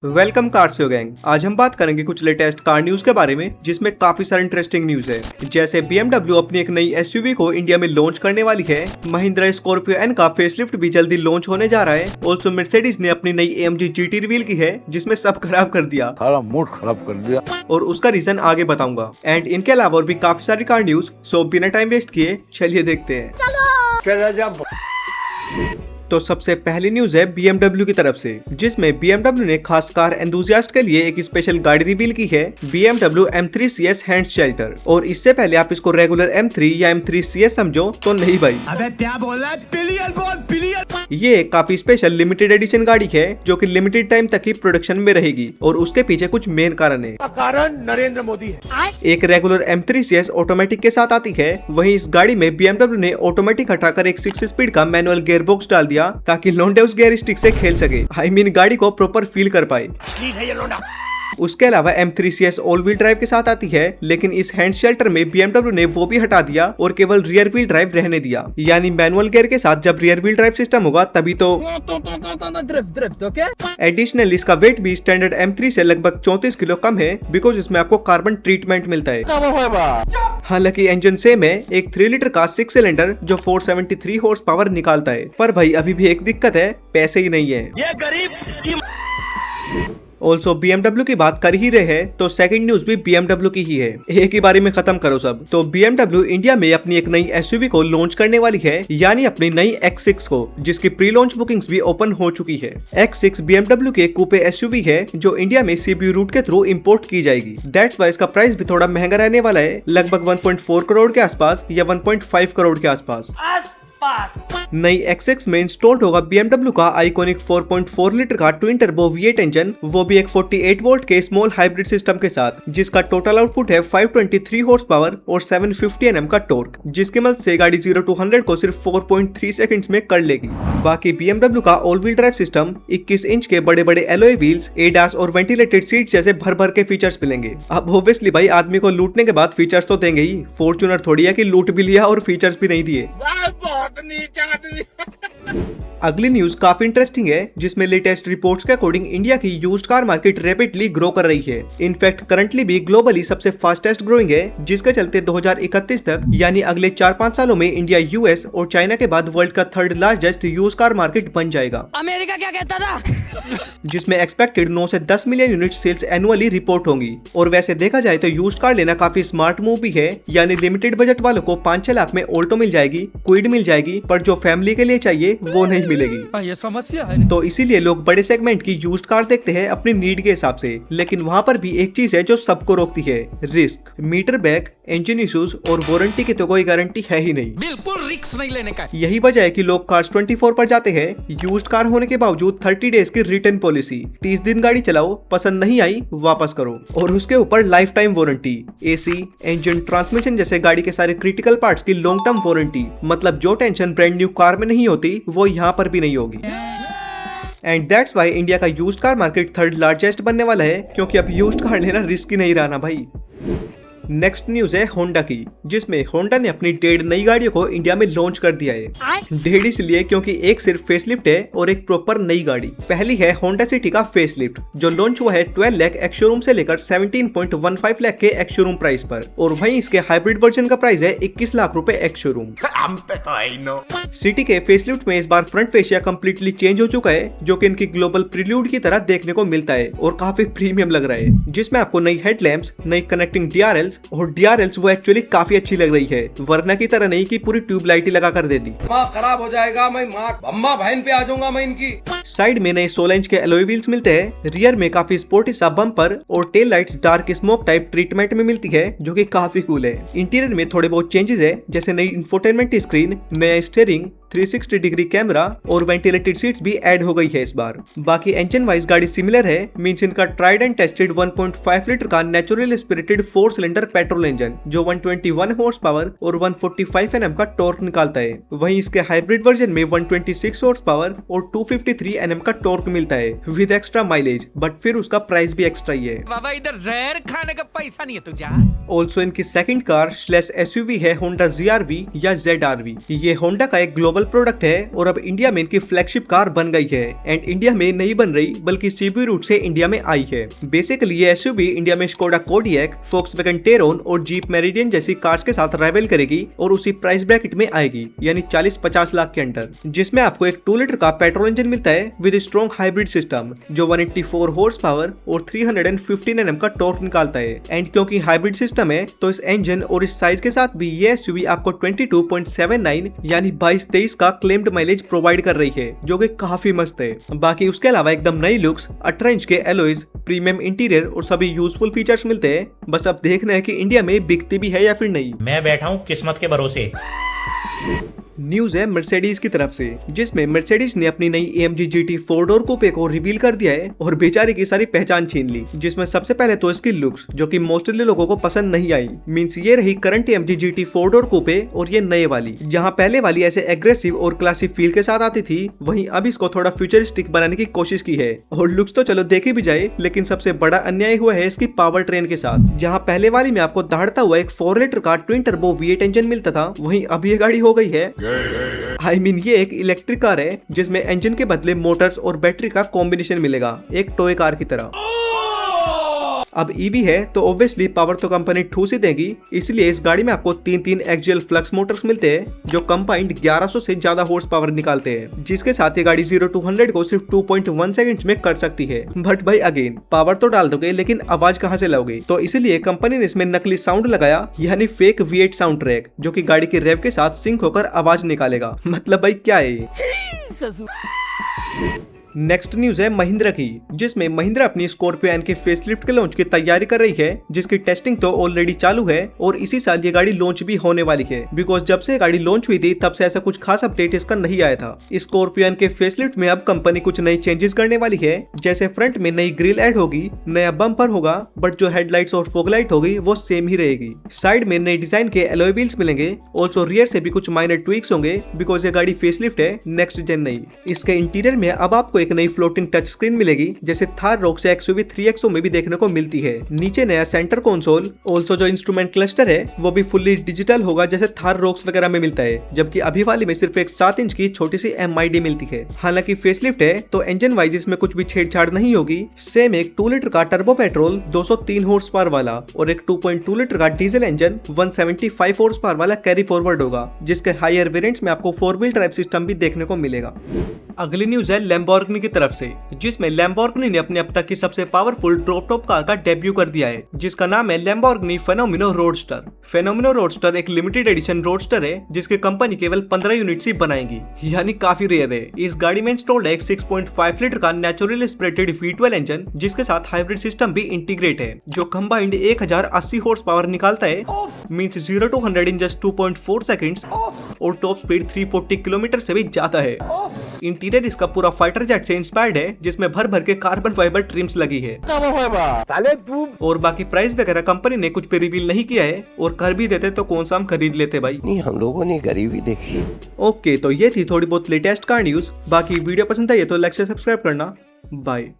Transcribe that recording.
Welcome कार्सियो gang. आज हम बात करेंगे कुछ लेटेस्ट कार न्यूज के बारे में, जिसमें काफी सारे इंटरेस्टिंग न्यूज है। जैसे BMW अपनी एक नई SUV को इंडिया में लॉन्च करने वाली है। महिंद्रा स्कॉर्पियो एन का फेसलिफ्ट भी जल्दी लॉन्च होने जा रहा है। ऑल्सो मर्सिडीज ने अपनी नई AMG GT रिवील की है, जिसमें सब खराब कर दिया, सारा मूड खराब कर दिया, और उसका रीजन आगे बताऊंगा। एंड इनके अलावा और भी काफी सारी कार न्यूज। सो बिना टाइम वेस्ट किए चलिए देखते हैं। तो सबसे पहली न्यूज है BMW की तरफ से, जिसमें BMW ने खास कार एंथुसियास्ट के लिए एक स्पेशल गाड़ी रिवील की है, BMW M3 CS hand shelter. और इससे पहले आप इसको रेगुलर M3 या M3 CS समझो तो नहीं भाई। अबे क्या बोल रहा है? पिलियन बोल, पिलियन। ये एक काफी स्पेशल लिमिटेड एडिशन गाड़ी है, जो कि लिमिटेड टाइम तक ही प्रोडक्शन में रहेगी, और उसके पीछे कुछ मेन कारण है। कारण नरेंद्र मोदी है। एक रेगुलर M3 CS ऑटोमेटिक के साथ आती है, वहीं इस गाड़ी में BMW ने ऑटोमेटिक हटाकर एक 6 स्पीड का मैनुअल गियर बॉक्स डाल दिया, ताकि लोंडे उस गियर स्टिक से खेल सके। आई मीन गाड़ी को प्रॉपर फील कर पाए। उसके अलावा M3 CS all wheel drive के साथ आती है, लेकिन इस हैंड शेल्टर में BMW ने वो भी हटा दिया और केवल रियर व्हील ड्राइव रहने दिया। यानी मैनुअल गियर के साथ जब रियर व्हील ड्राइव सिस्टम होगा तभी तो एडिशनल इसका वेट भी स्टैंडर्ड M3 से लगभग 34 किलो कम है, बिकॉज इसमें आपको कार्बन ट्रीटमेंट मिलता है। हालांकि इंजन सेम है, एक 3 लीटर का 6 सिलेंडर जो 473 हॉर्स पावर निकालता है। पर भाई अभी भी एक दिक्कत है, पैसे ही नहीं है। ये गरीब ऑल्सो BMW की बात कर ही रहे हैं, तो सेकंड न्यूज भी BMW की ही है। एक ही बारी में खत्म करो सब। तो BMW इंडिया में अपनी एक नई SUV को लॉन्च करने वाली है, यानी अपनी नई X6 को, जिसकी प्री लॉन्च बुकिंग्स भी ओपन हो चुकी है। X6 BMW की एक कूपे SUV है, जो इंडिया में CBU रूट के थ्रू इंपोर्ट की जाएगी। दैट्स वाई इसका प्राइस भी थोड़ा महंगा रहने वाला है, लगभग 1.4 करोड़ के आसपास या 1.5 करोड़ के आसपास। नई X6 में इंस्टॉल्ड होगा BMW का आइकॉनिक 4.4 लीटर का ट्विन टर्बो V8 इंजन, वो भी एक 48 वोल्ट के स्मॉल हाइब्रिड सिस्टम के साथ, जिसका टोटल आउटपुट है 523 हॉर्स पावर और 750 Nm का टॉर्क, जिसकी मदद से गाड़ी 0 to 100 को सिर्फ 4.3 सेकंड्स में कर लेगी। बाकी BMW का all wheel drive system, 21 inch के बड़े बड़े एलॉय व्हील्स, ADAS और वेंटिलेटेड सीट जैसे भर भर के फीचर्स मिलेंगे। अब ऑब्वियसली भाई आदमी को लूटने के बाद फीचर्स तो देंगे ही, फॉर्च्यूनर थोड़ी है कि लूट भी लिया और फीचर्स भी नहीं दिए। अगली न्यूज काफी इंटरेस्टिंग है, जिसमें लेटेस्ट रिपोर्ट्स के अकॉर्डिंग इंडिया की used car market rapidly grow कर रही है। इनफैक्ट करंटली भी ग्लोबली सबसे फास्टेस्ट ग्रोइंग है, जिसके चलते 2031 तक यानी अगले 4-5 सालों में इंडिया US और चाइना के बाद वर्ल्ड का 3rd largest used car market बन जाएगा। अमेरिका क्या कहता था? जिसमें एक्सपेक्टेड 9 से 10 million unit sales annually report होंगी। और वैसे देखा जाए तो यूज्ड कार लेना काफी स्मार्ट मूव भी है, यानी लिमिटेड बजट वालों को 5-6 लाख में ऑल्टो मिल जाएगी, क्विड मिल जाएगी, पर जो फैमिली के लिए चाहिए वो नहीं मिलेगी। ये समस्या है। तो इसीलिए लोग बड़े सेगमेंट की यूज्ड कार देखते हैं अपनी नीड के हिसाब से। लेकिन वहाँ पर भी एक चीज है जो सबको रोकती है, risk. Meter back, engine issues और वारंटी की तो कोई गारंटी है ही नहीं। बिल्कुल रिस्क नहीं लेने का। यही वजह है कि लोग कार्स 24 पर जाते हैं। यूज्ड कार होने के बावजूद 30 डेज की रिटर्न पॉलिसी, 30 दिन गाड़ी चलाओ, पसंद नहीं आई वापस करो, और उसके ऊपर life time warranty, AC, engine, transmission जैसे गाड़ी के सारे क्रिटिकल पार्ट्स की लॉन्ग टर्म वारंटी। मतलब जो टेंशन ब्रांड न्यू कार में नहीं होती वो यहाँ पर भी नहीं होगी। एंड दैट्स वाई इंडिया का used car market 3rd largest बनने वाला है, क्योंकि अब यूज्ड कार लेना रिस्क ही नहीं रहा ना भाई। नेक्स्ट न्यूज है होंडा की, जिसमें होंडा ने अपनी 1.5 नई गाड़ियों को इंडिया में लॉन्च कर दिया है। 1.5 इसलिए क्योंकि एक सिर्फ फेसलिफ्ट है और एक प्रॉपर नई गाड़ी। पहली है होंडा सिटी का फेसलिफ्ट, जो लॉन्च हुआ है 12 लाख एक्स शोरूम से लेकर 17.15 लाख के एक्स शोरूम प्राइस पर, और वहीं इसके हाइब्रिड वर्जन का प्राइस है 21 लाख रुपए एक्स शोरूम। सिटी के फेसलिफ्ट में इस बार फ्रंट फेसिया कम्प्लीटली चेंज हो चुका है, जो कि इनकी ग्लोबल प्रील्यूड की तरह देखने को मिलता है और काफी प्रीमियम लग रहा है, जिसमें आपको नई हेडलैम्प्स, नई कनेक्टिंग DRLs और DRLs वो एक्चुअली काफी अच्छी लग रही है, वरना की तरह नहीं कि पूरी ट्यूबलाइट ही लगा कर दे दी। खराब हो जाएगा, मैं अम्मा बहन पे आ जाऊंगा मैं इनकी। साइड में नए 16 इंच के एलॉय व्हील्स मिलते हैं। रियर में काफी स्पोर्टी सा बम्पर और tail lights dark smoke type treatment में मिलती है, जो कि काफी कूल है। इंटीरियर में थोड़े बहुत चेंजेस है, जैसे नई इंफोटेनमेंट स्क्रीन, नया स्टीयरिंग, 360 डिग्री कैमरा और वेंटिलेटेड सीट्स भी ऐड हो गई है इस बार। बाकी इंजन वाइज गाड़ी सिमिलर है, मींस इनका ट्राइड एंड टेस्टेड 1.5 लीटर का natural spirited 4 cylinder petrol engine, जो 121 हॉर्स पावर और 145 Nm का टॉर्क निकालता है। वहीं इसके हाइब्रिड वर्जन में 126 हॉर्स पावर और 253 Nm का टॉर्क मिलता है विद एक्स्ट्रा माइलेज, बट फिर उसका प्राइस भी एक्स्ट्रा ही है। बाबा इधर जहर खाने का पैसा नहीं है तुझा। ऑल्सो इनकी सेकंड कार स्लैश SUV है होंडा ZR-V या ZR-V। ये होंडा का एक ग्लोबल ग्लोबल प्रोडक्ट है और अब इंडिया में इनकी फ्लैगशिप कार बन गई है एंड इंडिया में नहीं बन रही बल्कि सीबी रूट से इंडिया में आई है। बेसिकली ये एसयूवी इंडिया में स्कोडा कोडियक, फोक्सवैगन टेरोन और जीप मेरिडियन जैसी कार्स के साथ राइवल करेगी और उसी प्राइस ब्रैकेट में आएगी यानी 40-50 लाख के अंडर, जिसमें आपको एक 2 लीटर का पेट्रोल इंजन मिलता है विद स्ट्रॉन्ग हाइब्रिड सिस्टम जो 184 हॉर्स पावर और 315 Nm का टॉर्क निकालता है। एंड क्योंकि हाइब्रिड सिस्टम है तो इस इंजन और इस साइज के साथ भी ये एसयूवी आपको 22.79 यानी 22-23 का क्लेम्ड माइलेज प्रोवाइड कर रही है जो कि काफी मस्त है। बाकी उसके अलावा एकदम नई लुक्स, 18 इंच के एलॉयज, प्रीमियम इंटीरियर और सभी यूजफुल फीचर्स मिलते हैं। बस अब देखना है कि इंडिया में बिकती भी है या फिर नहीं। मैं बैठा हूँ किस्मत के भरोसे। न्यूज है मर्सिडीज की तरफ से, जिसमें मर्सिडीज ने अपनी नई AMG GT 4 डोर कूपे को रिवील कर दिया है और बेचारे की सारी पहचान छीन ली। जिसमें सबसे पहले तो इसकी लुक्स जो कि मोस्टली लोगों को पसंद नहीं आई। मींस ये रही करंट AMG GT 4 डोर कूपे और ये नए वाली। जहां पहले वाली ऐसे एग्रेसिव और क्लासी फील के साथ आती थी, वहीं अब इसको थोड़ा फ्यूचरिस्टिक बनाने की कोशिश की है। और लुक्स तो चलो देखी भी जाए, लेकिन सबसे बड़ा अन्याय हुआ है इसकी पावर ट्रेन के साथ। जहाँ पहले वाली में आपको दहाड़ता हुआ एक 4 लीटर का ट्विन टर्बो V8 इंजन मिलता था, वहीं अब ये गाड़ी हो गई है ये एक इलेक्ट्रिक कार है जिसमें इंजन के बदले मोटर्स और बैटरी का कॉम्बिनेशन मिलेगा, एक टॉय कार की तरह। अब ईवी है तो ऑब्वियसली पावर तो कंपनी ठूस ही देगी, इसलिए इस गाड़ी में आपको 3 एक्सियल फ्लक्स मोटर्स मिलते हैं जो कंबाइंड 1100 से ज्यादा हॉर्स पावर निकालते हैं, जिसके साथ ये गाड़ी 0 to 100 को सिर्फ 2.1 सेकंड्स में कर सकती है। बट भाई अगेन पावर तो डाल दोगे लेकिन आवाज कहां से लाओगे, तो इसलिए कंपनी ने इसमें नकली साउंड लगाया यानी फेक V8 साउंड ट्रैक जो कि गाड़ी के रेव के साथ सिंक होकर आवाज निकालेगा। मतलब भाई क्या है ये। नेक्स्ट न्यूज है महिंद्रा की, जिसमें महिंद्रा अपनी स्कॉर्पियो एन के फेसलिफ्ट के लॉन्च की तैयारी कर रही है, जिसकी टेस्टिंग तो ऑलरेडी चालू है और इसी साल ये गाड़ी लॉन्च भी होने वाली है। बिकॉज जब से गाड़ी लॉन्च हुई थी तब से ऐसा कुछ खास अपडेट इसका नहीं आया था। स्कॉर्पियो एन के फेसलिफ्ट में अब कंपनी कुछ नई चेंजेस करने वाली है, जैसे फ्रंट में नई ग्रिल ऐड होगी, नया बम्पर होगा, बट जो हेडलाइट्स और फॉगलाइट होगी वो सेम ही रहेगी। साइड में नई डिजाइन के एलॉय व्हील्स मिलेंगे, ऑल्सो रियर से भी कुछ माइनर ट्विक्स होंगे बिकॉज ये गाड़ी फेसलिफ्ट है, नेक्स्ट जेन नहीं। इसके इंटीरियर में अब आपको एक नई फ्लोटिंग टच स्क्रीन मिलेगी, जैसे थार रॉक्स या XUV 3XO में भी देखने को मिलती है। नीचे नया सेंटर कंसोल, ऑल्सो जो इंस्ट्रूमेंट क्लस्टर है वो भी फुल्ली डिजिटल होगा जैसे थार रॉक्स वगैरह में मिलता है, जबकि अभी वाली में सिर्फ एक 7 इंच की छोटी सी MID मिलती है। हालांकि फेसलिफ्ट है तो इंजन वाइज इसमें कुछ भी छेड़छाड़ नहीं होगी। सेम एक 2 लीटर का टर्बो पेट्रोल 203 हॉर्स पावर वाला और एक 2.2 लीटर का डीजल इंजन 175 हॉर्स पावर वाला कैरी फॉरवर्ड होगा, जिसके हायर वेरिएंट्स में आपको 4 व्हील ड्राइव सिस्टम भी देखने को मिलेगा। अगली न्यूज है लैम्बोर्गिनी की तरफ से, जिसमें लैम्बोर्गिनी ने अपने अब तक की सबसे पावरफुल ड्रॉप टॉप कार का डेब्यू कर दिया है, जिसका नाम है लैम्बोर्गिनी फेनोमेनो रोडस्टर। फेनोमेनो रोडस्टर एक लिमिटेड एडिशन रोडस्टर है जिसके कंपनी केवल 15 यूनिट्स ही बनाएगी, यानी काफी रेयर है। इस गाड़ी में इंस्टॉल्ड है एक 6.5 लीटर का नेचुरली एस्पिरेटेड V12 इंजन, जिसके साथ हाइब्रिड सिस्टम भी इंटीग्रेट है, जो कंबाइंड 1080 हॉर्स पावर निकालता है, means 0 to 100 in just 2.4 seconds और टॉप स्पीड 340 किलोमीटर से भी ज्यादा है। इंटीरियर इसका पूरा फाइटर जेट से इंस्पायर्ड है, जिसमें भर भर के कार्बन फाइबर ट्रिम्स लगी है। साले तू और बाकी प्राइस वगैरह कंपनी ने कुछ भी रिवील नहीं किया है, और कर भी देते तो कौन सा हम खरीद लेते भाई। नहीं, हम लोगों ने गरीबी देखी। ओके, तो ये थी थोड़ी बहुत लेटेस्ट कार न्यूज। बाकी वीडियो पसंद आई तो लाइक से सब्सक्राइब करना। बाय।